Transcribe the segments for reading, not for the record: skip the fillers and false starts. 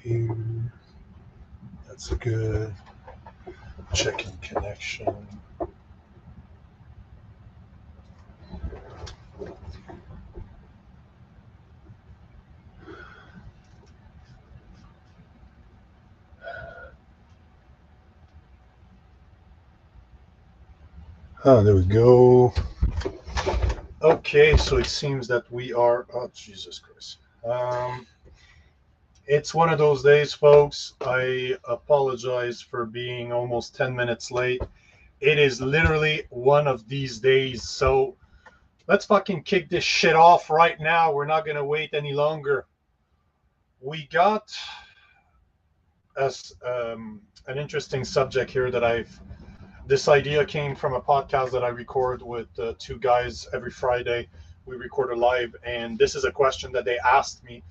Here. That's a good checking connection. There we go. Okay, so it seems that we are. Oh, Jesus Christ. It's one of those days, folks. I apologize for being almost 10 minutes late. It is literally one of these days. So let's fucking kick this shit off right now. We're not going to wait any longer. We got as an interesting subject here that this idea came from a podcast that I record with two guys every Friday. We record a live, and this is a question that they asked me,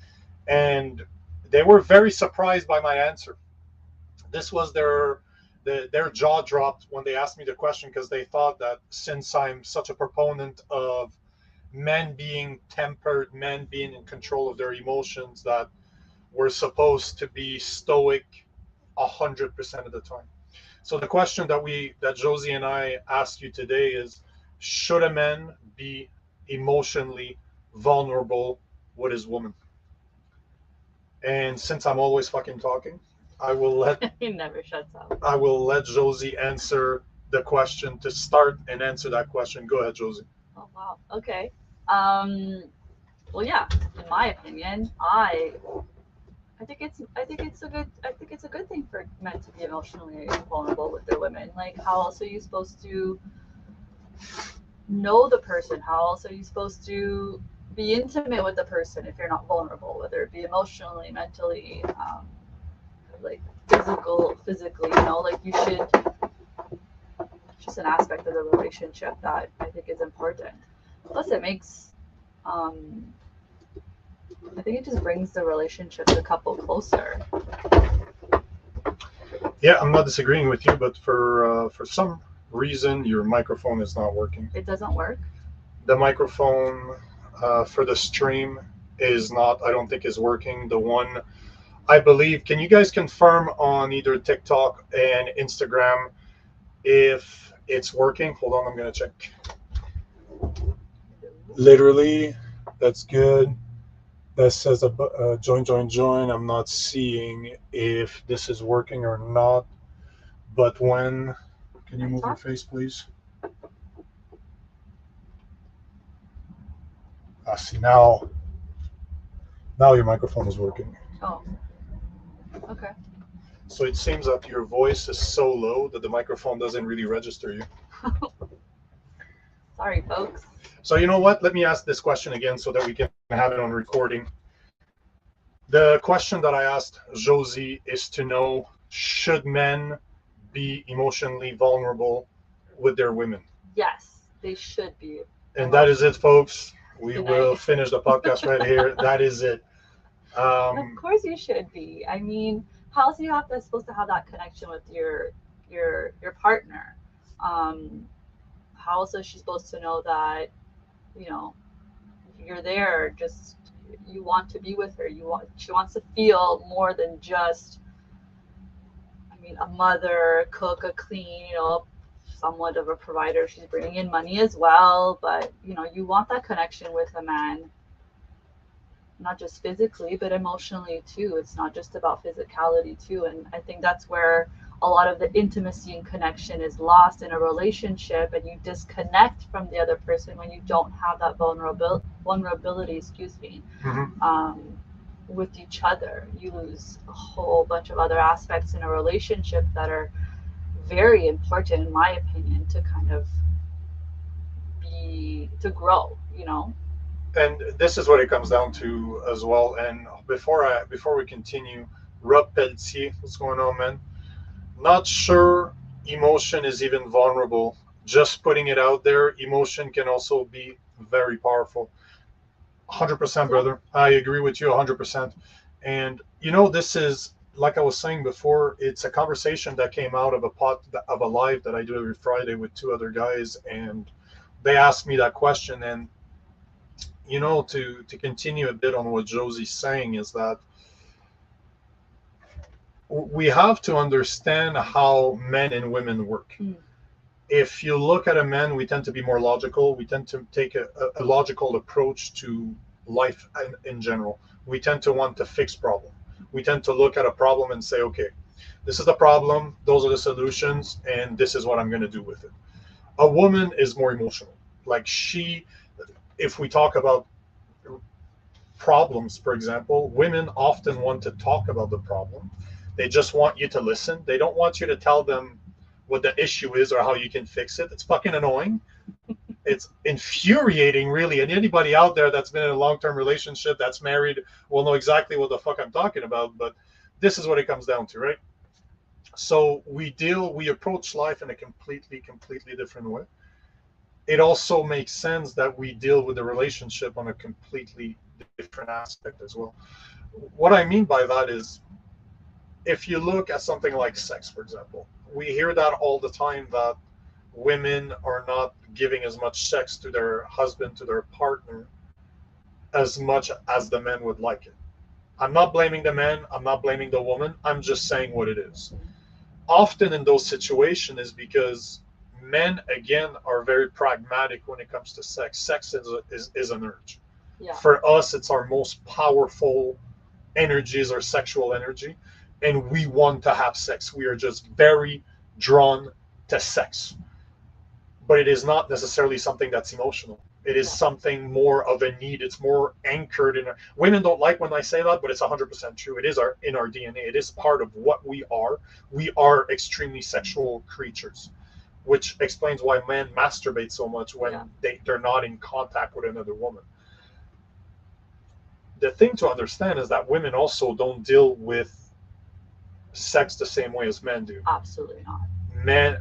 and they were very surprised by my answer. This was their jaw dropped when they asked me the question, because they thought that since I'm such a proponent of men being tempered, men being in control of their emotions, that we're supposed to be stoic 100% of the time. So the question that Josie and I ask you today is: should a man be emotionally vulnerable with his woman? And since I'm always fucking talking, I will let He never shuts up. I will let Josie answer the question to start and answer that question. Go ahead, Josie. Oh wow. Okay. Um. Well, yeah. In my opinion, I think it's a good thing for men to be emotionally vulnerable with their women. Like, how else are you supposed to know the person? How else are you supposed to be intimate with the person if you're not vulnerable, whether it be emotionally, mentally, like physically, like you should. It's just an aspect of the relationship that I think is important. Plus, it makes, um, I think it just brings the relationship, the couple closer. Yeah, I'm not disagreeing with you, but for some reason your microphone is not working. It doesn't work. The microphone for the stream is not. I don't think is working. The one I believe. Can you guys confirm on either TikTok and Instagram if it's working? Hold on, I'm gonna check. Literally, that's good. That says join, join, join. I'm not seeing if this is working or not. But when, can you move your face, please? I see now. Now your microphone is working. Oh, okay. So it seems that your voice is so low that the microphone doesn't really register you. Sorry, folks. So you know what? Let me ask this question again so that we can have it on recording. The question that I asked Josie is to know: should men be emotionally vulnerable with their women? Yes, they should be. And that is it, folks. We Good will night. finish the podcast right here. That is it. Of course, you should be. I mean, how else are you supposed to have that connection with your partner? Um, how else is she supposed to know that you know you're there? Just you want to be with her. She wants to feel more than just. I mean, a mother, cook, a clean. Somewhat of a provider. She's bringing in money as well, but you want that connection with a man, not just physically but emotionally too. It's not just about physicality too, and I think that's where a lot of the intimacy and connection is lost in a relationship, and you disconnect from the other person when you don't have that vulnerability, excuse me, mhm. with each other. You lose a whole bunch of other aspects in a relationship that are very important, in my opinion, to kind of be to grow. And this is what it comes down to as well. And before we continue, Rob Pelletier, what's going on, man? Not sure emotion is even vulnerable. Just putting it out there, emotion can also be very powerful. 100%, Yeah. brother. I agree with you 100%. And this is, like I was saying before, it's a conversation that came out of a live that I do every Friday with two other guys, and they asked me that question. And to continue a bit on what Josie's saying is that we have to understand how men and women work. If you look at a man, we tend to be more logical. We tend to take a logical approach to life in general. We tend to want to fix problem. We tend to look at a problem and say, okay, this is the problem, those are the solutions, and this is what I'm going to do with it. A woman is more emotional. Like if we talk about problems, for example, women often want to talk about the problem. They just want you to listen. They don't want you to tell them what the issue is or how you can fix it. It's fucking annoying. It's infuriating, really. And anybody out there that's been in a long-term relationship, that's married, will know exactly what the fuck I'm talking about. But this is what it comes down to, right? So we approach life in a completely different way. It also makes sense that we deal with the relationship on a completely different aspect as well. What I mean by that is, if you look at something like sex, for example, we hear that all the time, that women are not giving as much sex to their husband, to their partner, as much as the men would like it. I'm not blaming the man, I'm not blaming the woman, I'm just saying what it is. Often in those situations is because men, again, are very pragmatic when it comes to sex. Sex is an urge. Yeah. For us, it's our most powerful energy, is our sexual energy, and we want to have sex. We are just very drawn to sex. But it is not necessarily something that's emotional. It is something more of a need. It's more anchored in women don't like when I say that, but it's 100% true. It is in our DNA. It is part of what we are. We are extremely sexual creatures, which explains why men masturbate so much when they're not in contact with another woman. The thing to understand is that women also don't deal with sex the same way as men do. Absolutely not.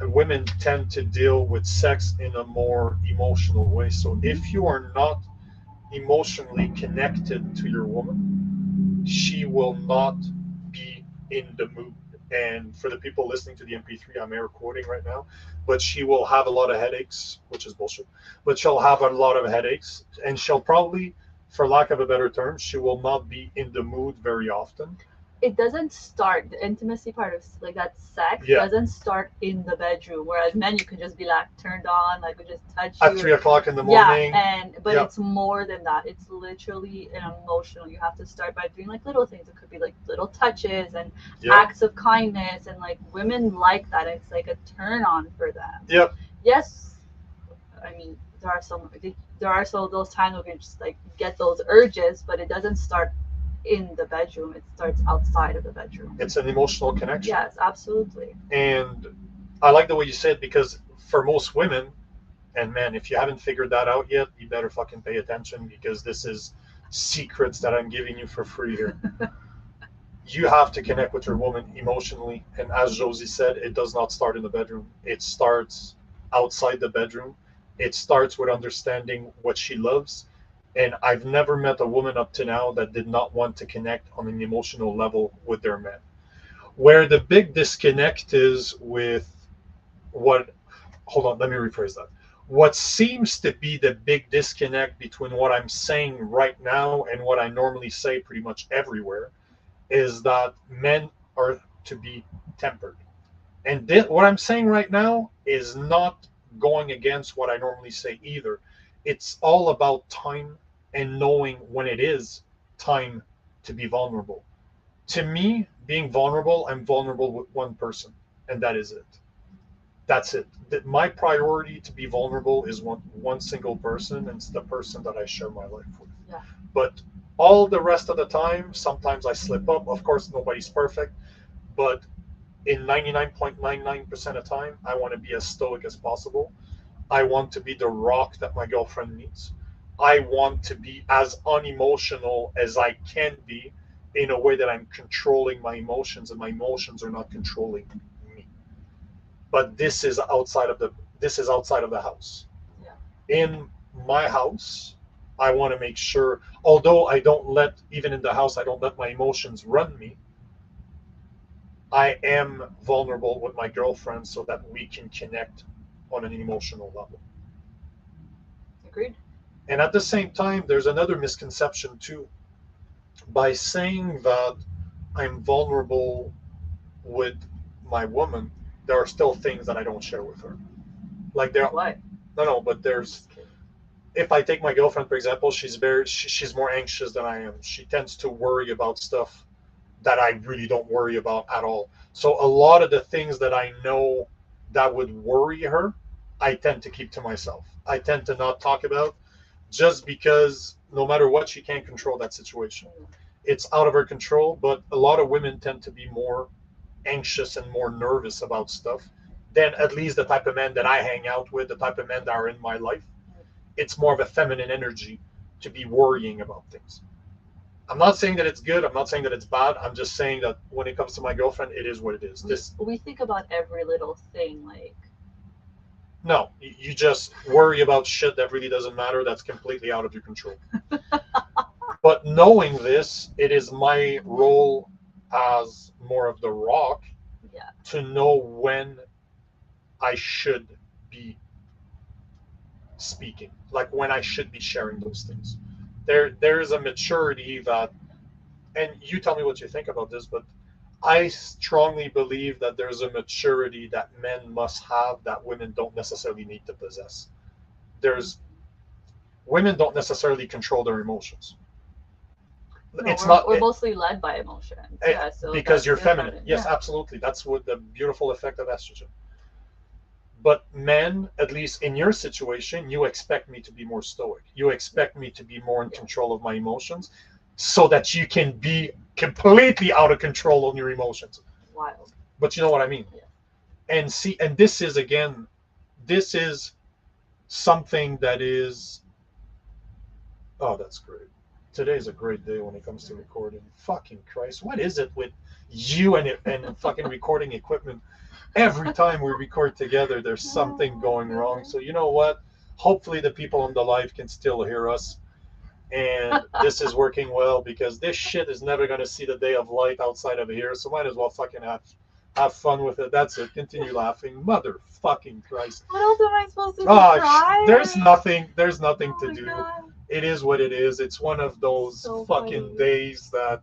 Women tend to deal with sex in a more emotional way. So if you are not emotionally connected to your woman, she will not be in the mood. And for the people listening to the MP3, I'm air quoting right now, but she will have a lot of headaches, which is bullshit. But she'll have a lot of headaches, and she'll probably, for lack of a better term, she will not be in the mood very often. It doesn't start, the intimacy part of like that sex doesn't start in the bedroom, whereas men, you can just be like turned on, like we just touch you at 3 o'clock in the morning. But it's more than that. It's literally an emotional. You have to start by doing like little things. It could be like little touches and acts of kindness, and like women like that. It's like a turn on for them. Yes, I mean, there are some those times where you just like get those urges, but it doesn't start in the bedroom. It starts outside of the bedroom. It's an emotional connection. Yes, absolutely. And I like the way you said, because for most women and men, if you haven't figured that out yet, you better fucking pay attention, because this is secrets that I'm giving you for free here. You have to connect with your woman emotionally, and as Josie said, it does not start in the bedroom. It starts outside the bedroom. It starts with understanding what she loves. And I've never met a woman up to now that did not want to connect on an emotional level with their men. Where the big disconnect is with hold on, let me rephrase that. What seems to be the big disconnect between what I'm saying right now and what I normally say pretty much everywhere is that men are to be tempered. And what I'm saying right now is not going against what I normally say either. It's all about time and knowing when it is time to be vulnerable. To me, being vulnerable, I'm vulnerable with one person, and that is it. That's it. My priority to be vulnerable is one single person, and it's the person that I share my life with. Yeah. But all the rest of the time, sometimes I slip up. Of course, nobody's perfect, but in 99.99% of time, I want to be as stoic as possible. I want to be the rock that my girlfriend needs. I want to be as unemotional as I can be, in a way that I'm controlling my emotions and my emotions are not controlling me. But this is outside of the house. Yeah. In my house, I want to make sure, although even in the house, I don't let my emotions run me. I am vulnerable with my girlfriend so that we can connect on an emotional level. Agreed. And at the same time, there's another misconception too. By saying that I'm vulnerable with my woman, there are still things that I don't share with her. Like there, What? no, but there's, if I take my girlfriend for example, she's more anxious than I am. She tends to worry about stuff that I really don't worry about at all. So a lot of the things that I know that would worry her, I tend to keep to myself. I tend to not talk about, just because no matter what, she can't control that situation. It's out of her control. But a lot of women tend to be more anxious and more nervous about stuff than at least the type of men that I hang out with, the type of men that are in my life. It's more of a feminine energy to be worrying about things. I'm not saying that it's good. I'm not saying that it's bad. I'm just saying that when it comes to my girlfriend, it is what it is. We think about every little thing, like. No, you just worry about shit that really doesn't matter. That's completely out of your control. But knowing this, it is my role as more of the rock, yeah, to know when I should be speaking, like when I should be sharing those things. There is a maturity that, and you tell me what you think about this, but I strongly believe that there's a maturity that men must have that women don't necessarily need to possess. There's Women don't necessarily control their emotions. no, It's we're, not we're it, mostly led by emotions. Yeah, so because that's you're different. feminine. Yes, Yeah. absolutely. That's what the beautiful effect of estrogen. But men, at least in your situation, you expect me to be more stoic. You expect me to be more in control of my emotions so that you can be completely out of control on your emotions. Wild. But you know what I mean? Yeah. And see, and this is again, this is something that is, oh, that's great. Today's a great day when it comes to recording. Fucking Christ. What is it with you and fucking recording equipment? Every time we record together, there's something going wrong. So you know what? Hopefully the people on the live can still hear us. And this is working well, because this shit is never going to see the day of light outside of here. So might as well fucking have fun with it. That's it. Continue laughing. Motherfucking Christ. What else am I supposed to do? Cry? There's nothing Oh to do. God. It is what it is. It's one of those So fucking funny. days that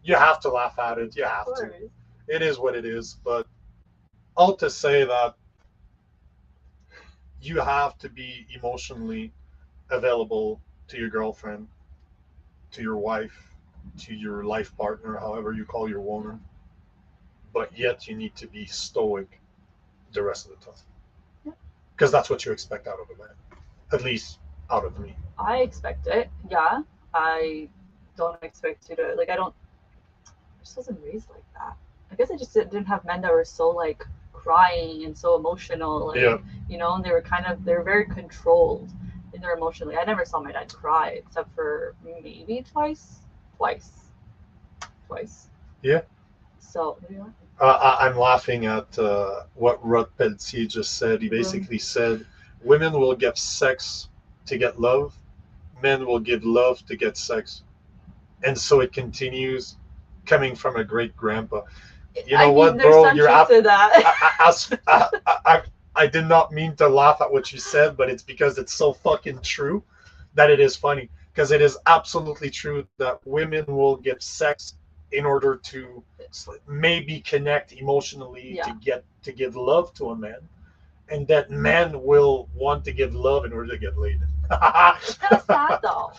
you have to laugh at it. You have Of to. course. It is what it is. But all to say that you have to be emotionally available to your girlfriend, to your wife, to your life partner, however you call your woman. But yet you need to be stoic the rest of the time, because that's what you expect out of a man, at least out of me. I expect it. Yeah. I don't expect you to, like, I don't, I just wasn't raised like that. I guess I just didn't have men that were so, like, crying and so emotional. Like, Yeah. And they were very controlled in their emotion. Like, I never saw my dad cry except for maybe twice. Twice. Yeah. So, what are you laughing? I'm laughing at what Rod Pelletier just said. He basically said women will give sex to get love, men will give love to get sex. And so it continues, coming from a great grandpa. You know what, there's bro? some truth to that. I did not mean to laugh at what you said, but it's because it's so fucking true that it is funny. Because it is absolutely true that women will give sex in order to maybe connect emotionally, to give love to a man, and that men will want to give love in order to get laid. It's kind of sad though.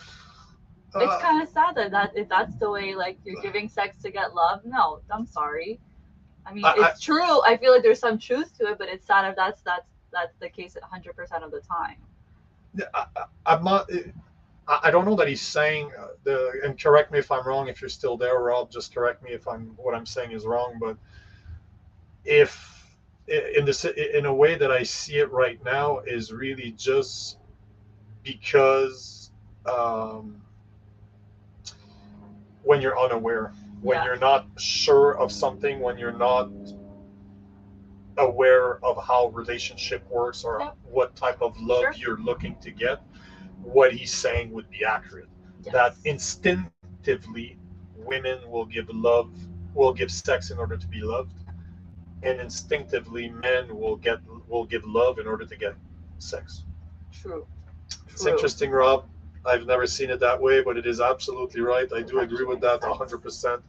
It's kind of sad that if that's the way, like, you're giving sex to get love. No, I'm sorry. I mean, it's true. I feel like there's some truth to it, but it's sad if that's the case 100% of the time. I'm not. I don't know that he's saying and correct me if I'm wrong. If you're still there, Rob, just correct me if what I'm saying is wrong. But if in a way that I see it right now is really just because when you're unaware, when you're not sure of something, when you're not aware of how relationship works or what type of love you're looking to get, what he's saying would be accurate. That instinctively women will give sex in order to be loved, and instinctively men will give love in order to get sex. True. It's interesting, Rob. I've never seen it that way, but it is absolutely right. I do agree with that 100%.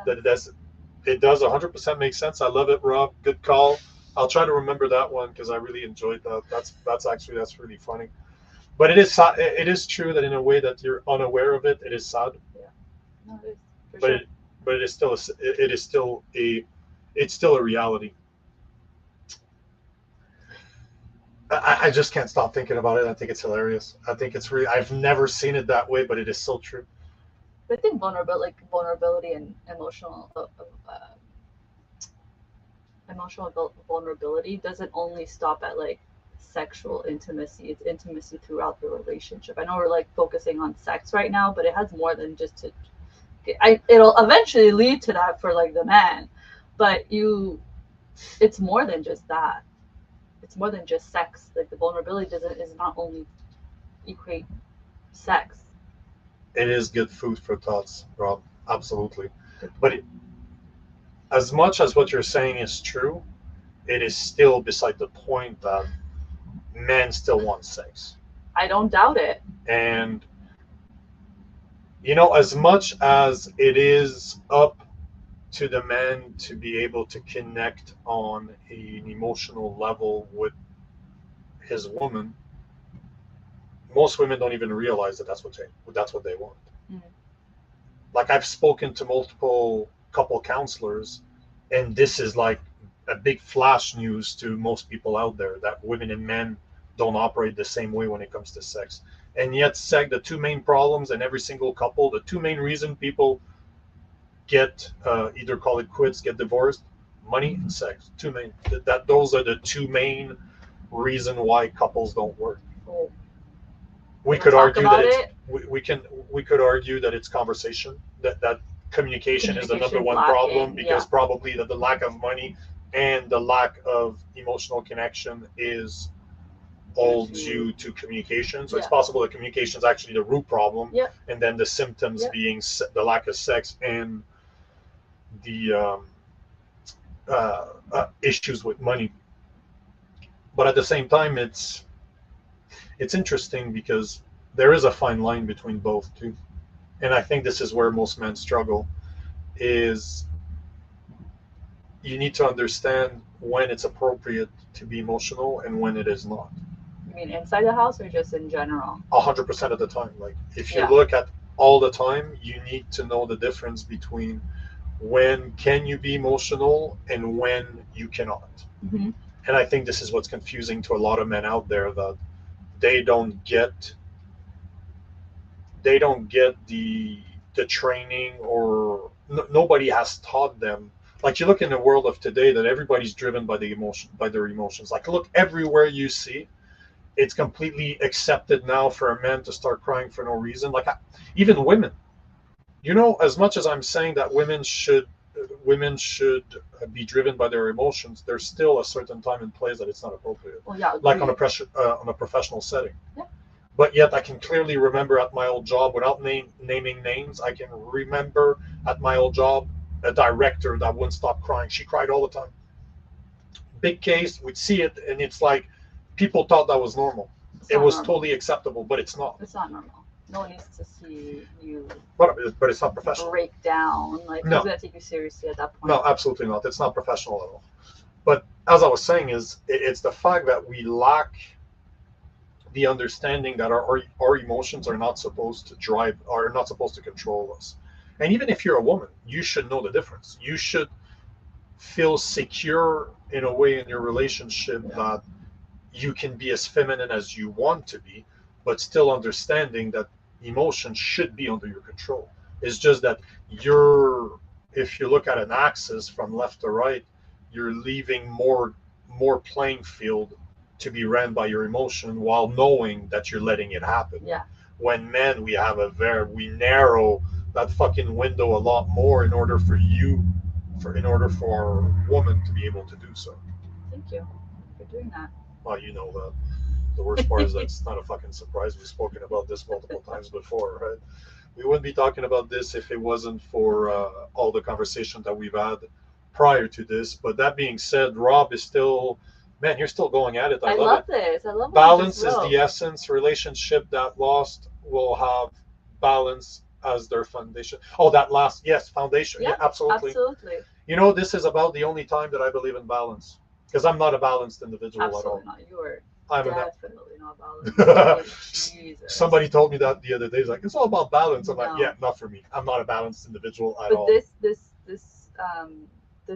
That it does 100% make sense. I love it, Rob. Good call. I'll try to remember that one because I really enjoyed that. That's really funny. But it is true that in a way that you're unaware of it, it is sad. Yeah, no, it is for But sure. it is still it's still a reality. I just can't stop thinking about it. I think it's hilarious. I think it's really. I've never seen it that way, but it is so true. But I think vulnerability and emotional vulnerability doesn't only stop at like sexual intimacy. It's intimacy throughout the relationship. I know we're like focusing on sex right now, but it has more than just to. It'll eventually lead to that for like the man, but it's more than just that. It's more than just sex. Like the vulnerability is not only equate sex. It is good food for thoughts, Rob. Absolutely. But as much as what you're saying is true, it is still beside the point that men still want sex. I don't doubt it. And as much as it is up to the man to be able to connect on an emotional level with his woman, most women don't even realize that that's what they want. Mm-hmm. Like I've spoken to multiple couple counselors, and this is like a big flash news to most people out there that women and men don't operate the same way when it comes to sex. And yet, the two main problems in every single couple, the two main reason people get either call it quits, get divorced, money and sex. Two main those are the two main reason why couples don't work. Oh. We could argue that we could argue that it's conversation, that communication is the number one problem, because probably the lack of money and the lack of emotional connection is all due to communication. So it's possible that communication is actually the root problem, and then the symptoms being the lack of sex and the issues with money. But at the same time, it's interesting because there is a fine line between both too, and I think this is where most men struggle. Is you need to understand when it's appropriate to be emotional and when it is not. You mean inside the house or just in general? 100% of the time. Like if you look at all the time, you need to know the difference between when can you be emotional and when you cannot. Mm-hmm. And I think this is what's confusing to a lot of men out there, that they don't get the training, or nobody has taught them. Like you look in the world of today, that everybody's driven by their emotions. Like look everywhere you see, it's completely accepted now for a man to start crying for no reason. Like even women, as much as I'm saying that women should be driven by their emotions, there's still a certain time and place that it's not appropriate. Well, yeah, like on a professional setting. Yeah. But yet I can clearly remember at my old job, without naming names, I can remember at my old job a director that wouldn't stop crying. She cried all the time. Big case, we'd see it, and it's like people thought that was normal. It was totally acceptable, but it's not. It's not normal. No one needs to see you. But it's not professional. Break down. Like, who's going to take you seriously at that point? No, absolutely not. It's not professional at all. But as I was saying, it's the fact that we lack the understanding that our emotions are not supposed to control us. And even if you're a woman, you should know the difference. You should feel secure in a way in your relationship that you can be as feminine as you want to be, but still understanding that emotions should be under your control. It's just that if you look at an axis from left to right, you're leaving more playing field to be ran by your emotion, while knowing that you're letting it happen. Yeah. When men, we narrow that fucking window a lot more in order for a woman to be able to do so. Thank you for doing that. Well, you know that. The worst part is that it's not a fucking surprise. We've spoken about this multiple times before, right? We wouldn't be talking about this if it wasn't for all the conversation that we've had prior to this. But that being said, Rob is still Man, you're still going at it. I I love love it. this. I love what you just Balance is wrote. the essence. Relationship that lost will have balance as their foundation. Oh, that last, yes, foundation. Yeah, Yeah, absolutely. absolutely. You know, this is about the only time that I believe in balance because I'm not a balanced individual at Absolutely all. not. You are I'm an. definitely not balanced. I mean, Jesus. Somebody told me that the other day. He's like, it's all about balance. I'm like, yeah, No. not for me. I'm not a balanced individual at But all. this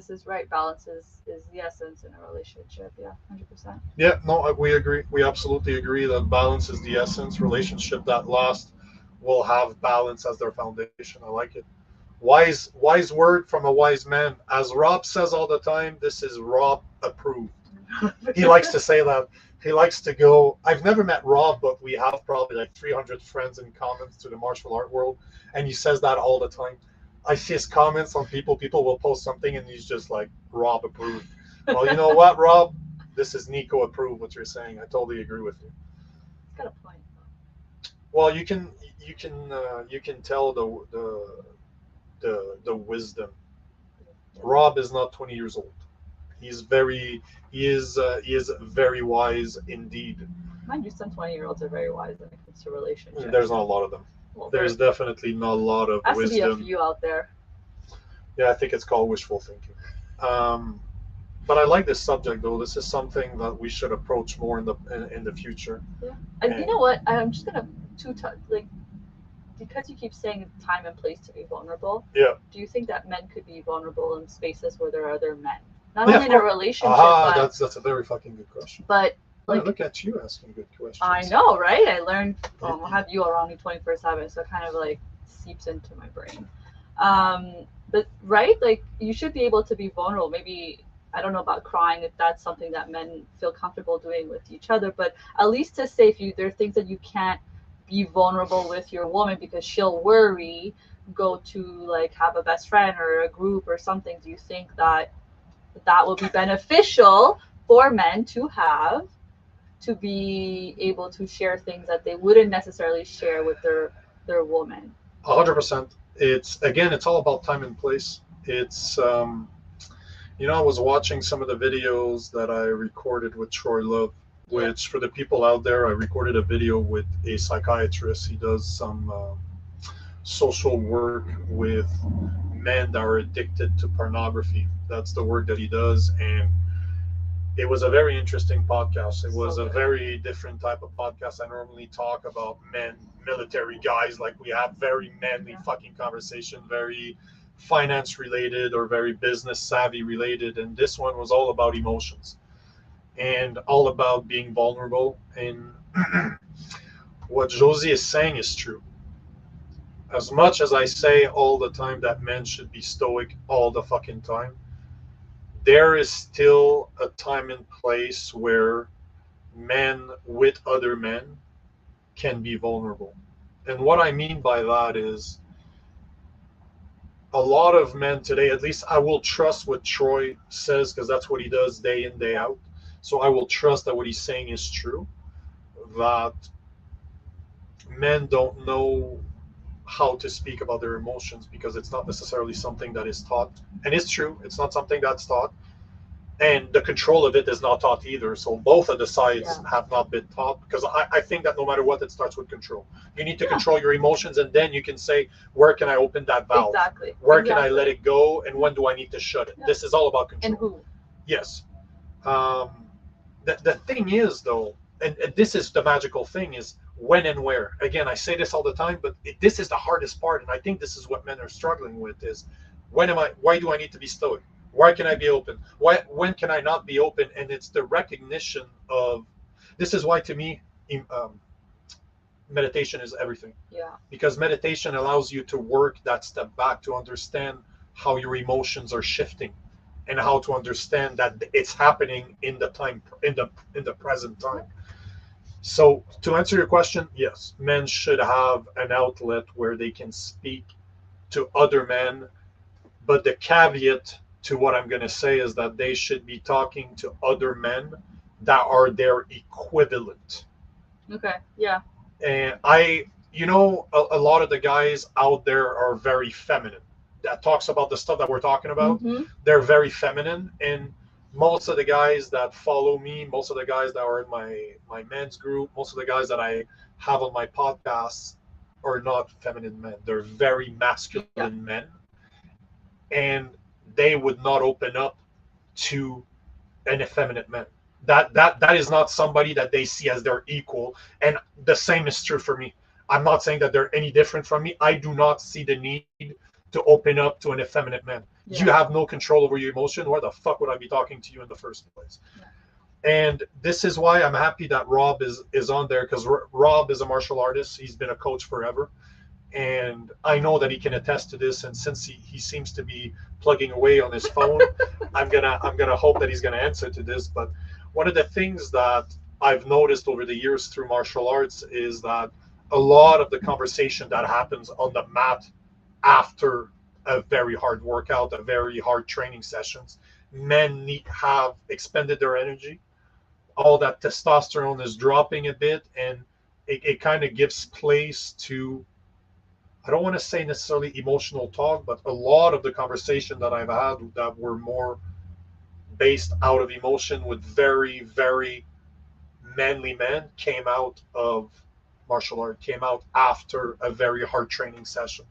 is right. Balance is the essence in a relationship. Yeah, 100%. Yeah, no, we agree. We absolutely agree that balance is the essence. Relationship that last will have balance as their foundation. I like it. Wise word from a wise man. As Rob says all the time, this is Rob approved. He likes to say that. He likes to go. I've never met Rob, but we have probably like 300 friends in common to the martial art world, and he says that all the time. I see his comments on people. People will post something, and he's just like Rob approved. Well, you know what, Rob? This is Nico approved. What you're saying, I totally agree with you. It's got a point. Well, you can tell the wisdom. Rob is not 20 years old. He's very he is very wise indeed. Mind you, some 20-year-olds are very wise when it comes to relationships. There's not a lot of them. Well, There's definitely not a lot of has to be a wisdom. few out there. Yeah, I think it's called wishful thinking. Um, but I like this subject though. This is something that we should approach more in the future. Yeah, and you know what? I'm just gonna like because you keep saying time and place to be vulnerable. Yeah. Do you think that men could be vulnerable in spaces where there are other men? Not Yeah, only in a relationship, that's a very fucking good question. but like, look at you asking good questions. I know, right? I learned. I have you around me 24/7, so it kind of like seeps into my brain. But right, like you should be able to be vulnerable. Maybe I don't know about crying if that's something that men feel comfortable doing with each other, but at least to say if you there are things that you can't be vulnerable with your woman because she'll worry, go to like have a best friend or a group or something. Do you think that that will be beneficial for men to have to be able to share things that they wouldn't necessarily share with their woman? 100%. It's all about time and place. I was watching some of the videos that I recorded with Troy Love, which for the people out there, I recorded a video with a psychiatrist. He does some social work with men that are addicted to pornography. That's the work that he does. And it was a very interesting podcast. It was a very different type of podcast. I normally talk about men, military guys, like we have very manly fucking conversation, very finance related or very business savvy related. And this one was all about emotions and all about being vulnerable. And what Josie is saying is true. As much as I say all the time that men should be stoic all the fucking time, there is still a time and place where men with other men can be vulnerable. And what I mean by that is a lot of men today, at least I will trust what Troy says because that's what he does day in, day out. So I will trust that what he's saying is true, that men don't know how to speak about their emotions because it's not necessarily something that is taught. And it's true, it's not something that's taught. And the control of it is not taught either. So both of the sides have not been taught because I think that no matter what, it starts with control. You need to control your emotions, and then you can say, where can I open that valve? Exactly. Where can I let it go, and when do I need to shut it? Yeah. This is all about control. And who? Yes. The thing is, though, and this is the magical thing, is when and where. Again, I say this all the time, but this is the hardest part, and I think this is what men are struggling with is, why do I need to be stoic? Why can I be open? When can I not be open? And it's the recognition of, this is why to me, meditation is everything. Yeah. Because meditation allows you to work that step back to understand how your emotions are shifting and how to understand that it's happening in the present time. So to answer your question, yes, men should have an outlet where they can speak to other men, but the caveat to what I'm going to say is that they should be talking to other men that are their equivalent. Okay. Yeah. And a lot of the guys out there are very feminine. That talks about the stuff that we're talking about. Mm-hmm. They're very feminine, and most of the guys that follow me, most of the guys that are in my men's group, most of the guys that I have on my podcasts are not feminine men. They're very masculine men, and they would not open up to an effeminate man. That is not somebody that they see as their equal. And the same is true for me. I'm not saying that they're any different from me. I do not see the need to open up to an effeminate man. You have no control over your emotion. Why the fuck would I be talking to you in the first place? And this is why I'm happy that Rob is on there, because Rob is a martial artist. He's been a coach forever, and I know that he can attest to this. And since he seems to be plugging away on his phone, I'm gonna hope that he's gonna answer to this. But one of the things that I've noticed over the years through martial arts is that a lot of the conversation that happens on the mat after a very hard workout, a very hard training sessions, men have expended their energy. All that testosterone is dropping a bit, and it kind of gives place to, I don't want to say necessarily emotional talk, but a lot of the conversation that I've had that were more based out of emotion with very, very manly men came out of martial art, came out after a very hard training session.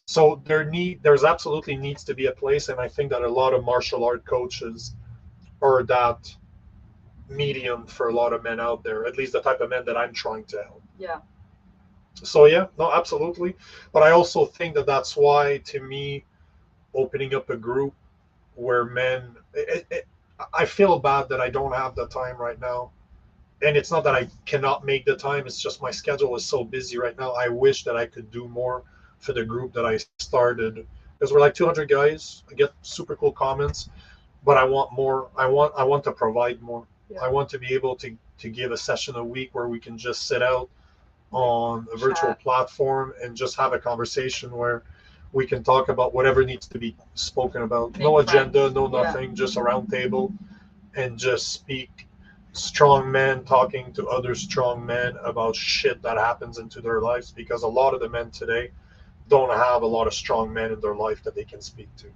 So there's absolutely needs to be a place, and I think that a lot of martial art coaches are that medium for a lot of men out there, at least the type of men that I'm trying to help. Yeah. So yeah, no, absolutely. But I also think that that's why, to me, opening up a group where men, I feel bad that I don't have the time right now. And it's not that I cannot make the time, it's just my schedule is so busy right now. I wish that I could do more for the group that I started, because we're like 200 guys. I get super cool comments, but I want more. I want to provide more. Yeah. I want to be able to give a session a week where we can just sit out on a virtual platform and just have a conversation where we can talk about whatever needs to be spoken about. No agenda, no nothing, just a round table, and just speak strong men talking to other strong men about shit that happens into their lives, because a lot of the men today don't have a lot of strong men in their life that they can speak to.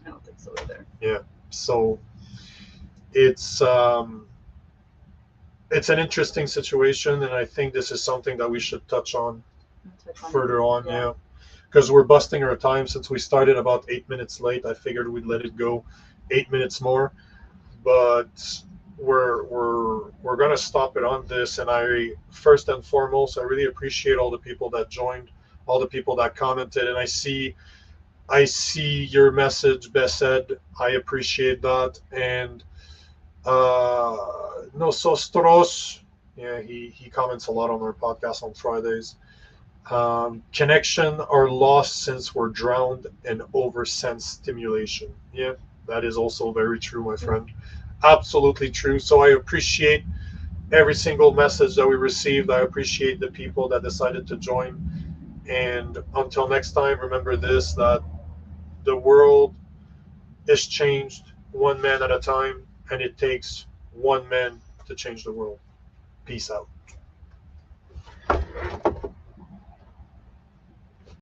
I don't think so either. Yeah. So it's an interesting situation, and I think this is something that we should touch on further on. Yeah. Because we're busting our time. Since we started about 8 minutes late, I figured we'd let it go 8 minutes more. But we're gonna stop it on this. And I, first and foremost, I really appreciate all the people that joined, all the people that commented. And I see your message, Besed. I appreciate that. And Nosostros, yeah, he comments a lot on our podcast on Fridays. Connection are lost since we're drowned in over sense stimulation. Yeah, that is also very true, my friend. Absolutely true. So I appreciate every single message that we received. I appreciate the people that decided to join. And until next time, remember this, that the world is changed one man at a time, and it takes one man to change the world. Peace out.